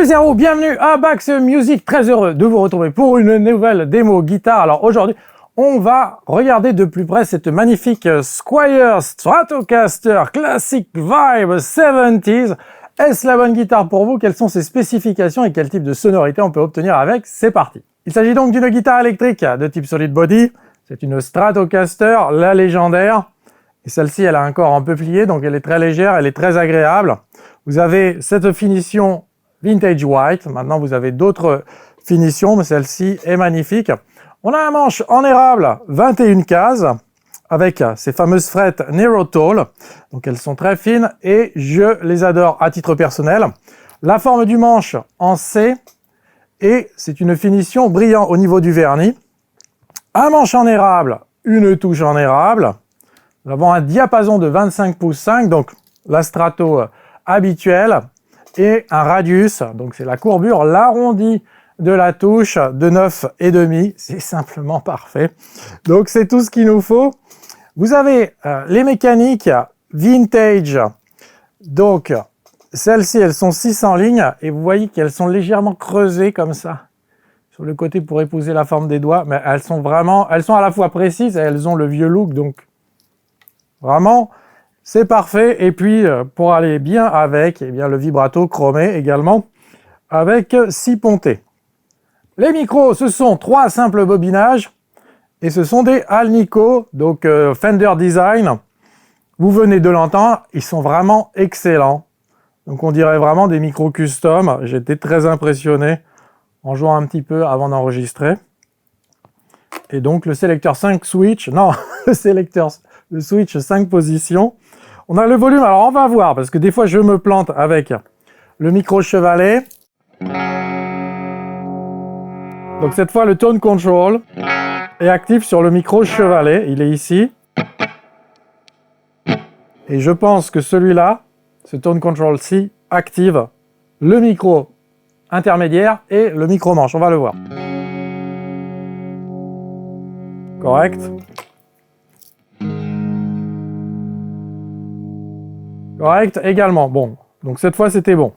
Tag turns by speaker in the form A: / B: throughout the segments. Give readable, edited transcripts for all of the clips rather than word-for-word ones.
A: Zéro, bienvenue à Bax Music, très heureux de vous retrouver pour une nouvelle démo guitare. Alors aujourd'hui, on va regarder de plus près cette magnifique Squier Stratocaster Classic Vibe 70s. Est-ce la bonne guitare pour vous? Quelles sont ses spécifications et quel type de sonorité on peut obtenir avec? C'est parti. Il s'agit donc d'une guitare électrique de type solid body. C'est une Stratocaster, la légendaire. Et celle-ci, elle a un corps un peu plié, donc elle est très légère, elle est très agréable. Vous avez cette finition Vintage White. Maintenant, vous avez d'autres finitions, mais celle-ci est magnifique. On a un manche en érable, 21 cases, avec ces fameuses frettes Nero Tall. Donc, elles sont très fines et je les adore à titre personnel. La forme du manche en C et c'est une finition brillant au niveau du vernis. Un manche en érable, une touche en érable. Nous avons un diapason de 25 pouces 5, donc la strato habituelle. Et un radius, donc c'est la courbure, l'arrondi de la touche de 9,5. C'est simplement parfait. Donc c'est tout ce qu'il nous faut. Vous avez les mécaniques vintage. Donc celles-ci, elles sont 6 en ligne et vous voyez qu'elles sont légèrement creusées comme ça sur le côté pour épouser la forme des doigts. Mais elles sont à la fois précises et elles ont le vieux look. Donc vraiment, c'est parfait. Et puis, pour aller bien avec, eh bien, le vibrato chromé également, avec 6 pontées. Les micros, ce sont 3 simples bobinages, et ce sont des Alnico, donc Fender Design. Vous venez de l'entendre, ils sont vraiment excellents. Donc, on dirait vraiment des micros custom. J'étais très impressionné en jouant un petit peu avant d'enregistrer. Et donc, le sélecteur 5 switch, non, le switch 5 positions. On a le volume, alors on va voir, parce que des fois je me plante avec le micro chevalet. Donc cette fois le tone control est actif sur le micro chevalet, il est ici. Et je pense que celui-là, ce tone control-ci, active le micro intermédiaire et le micro manche, on va le voir. Correct. Correct, également. Bon, donc cette fois, c'était bon.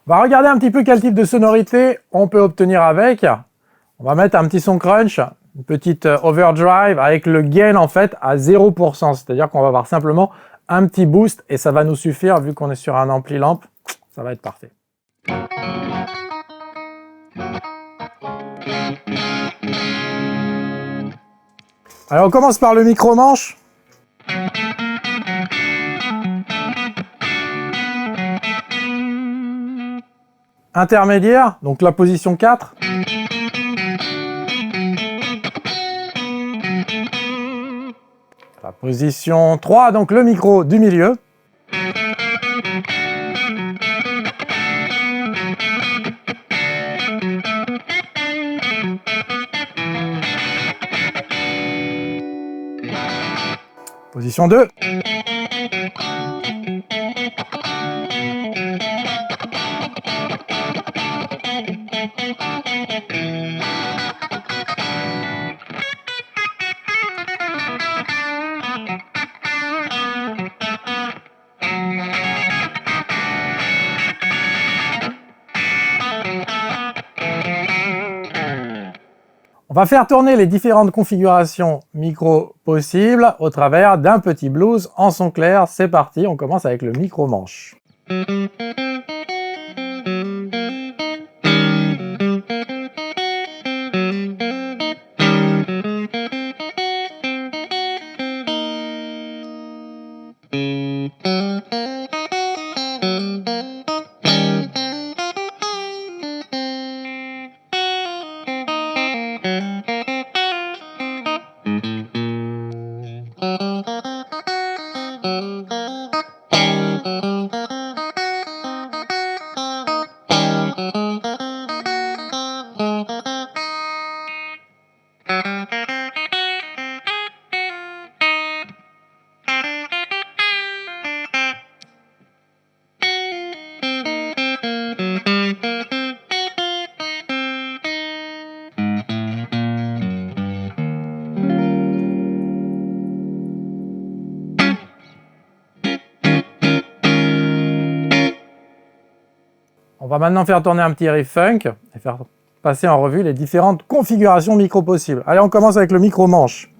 A: On va regarder un petit peu quel type de sonorité on peut obtenir avec. On va mettre un petit son crunch, une petite overdrive avec le gain, en fait, à 0%. C'est-à-dire qu'on va avoir simplement un petit boost et ça va nous suffire, vu qu'on est sur un ampli lampe. Ça va être parfait. Alors, on commence par le micro-manche. Intermédiaire, donc la position 4. La position 3, donc le micro du milieu. Position 2. On va faire tourner les différentes configurations micro possibles au travers d'un petit blues en son clair. C'est parti, on commence avec le micro manche. On va maintenant faire tourner un petit riff funk et faire passer en revue les différentes configurations micro possibles. Allez, on commence avec le micro manche.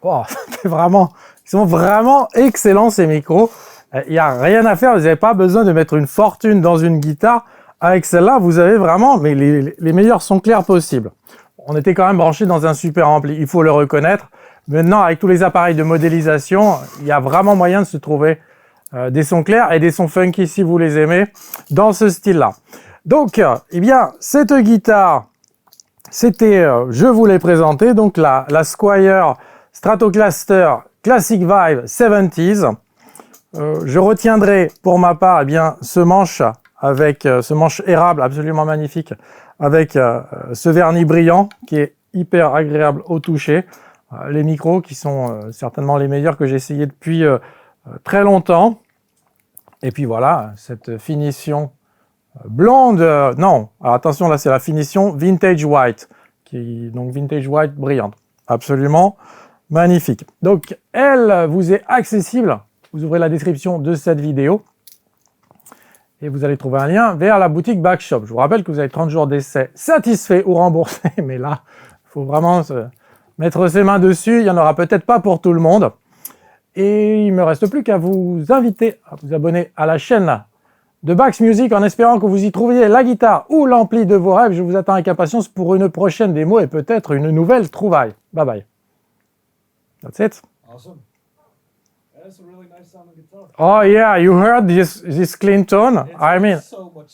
A: Oh, ils sont vraiment excellents ces micros. Il n'y a rien à faire, vous n'avez pas besoin de mettre une fortune dans une guitare. Avec celle-là, vous avez vraiment les meilleurs sons clairs possibles. On était quand même branché dans un super ampli, il faut le reconnaître. Maintenant, avec tous les appareils de modélisation, il y a vraiment moyen de se trouver des sons clairs et des sons funky si vous les aimez, dans ce style-là. Donc, eh bien, cette guitare, c'était, je vous l'ai présentée, donc la Squier Stratocaster Classic Vibe 70s. Je retiendrai pour ma part eh bien, ce manche avec ce manche érable absolument magnifique avec ce vernis brillant qui est hyper agréable au toucher. Les micros qui sont certainement les meilleurs que j'ai essayé depuis très longtemps. Et puis voilà, cette finition blonde, non, alors attention là c'est la finition Vintage White, donc Vintage White brillante, absolument magnifique. Donc elle vous est accessible, vous ouvrez la description de cette vidéo et vous allez trouver un lien vers la boutique Backshop. Je vous rappelle que vous avez 30 jours d'essai satisfait ou remboursé, mais là, il faut vraiment mettre ses mains dessus, il n'y en aura peut-être pas pour tout le monde. Et il ne me reste plus qu'à vous inviter à vous abonner à la chaîne de Bax Music en espérant que vous y trouviez la guitare ou l'ampli de vos rêves. Je vous attends avec impatience pour une prochaine démo et peut-être une nouvelle trouvaille. Bye bye. That's it.
B: Awesome. That's a really nice sounding guitar.
A: Oh yeah, you heard this clean tone? I mean,
B: so much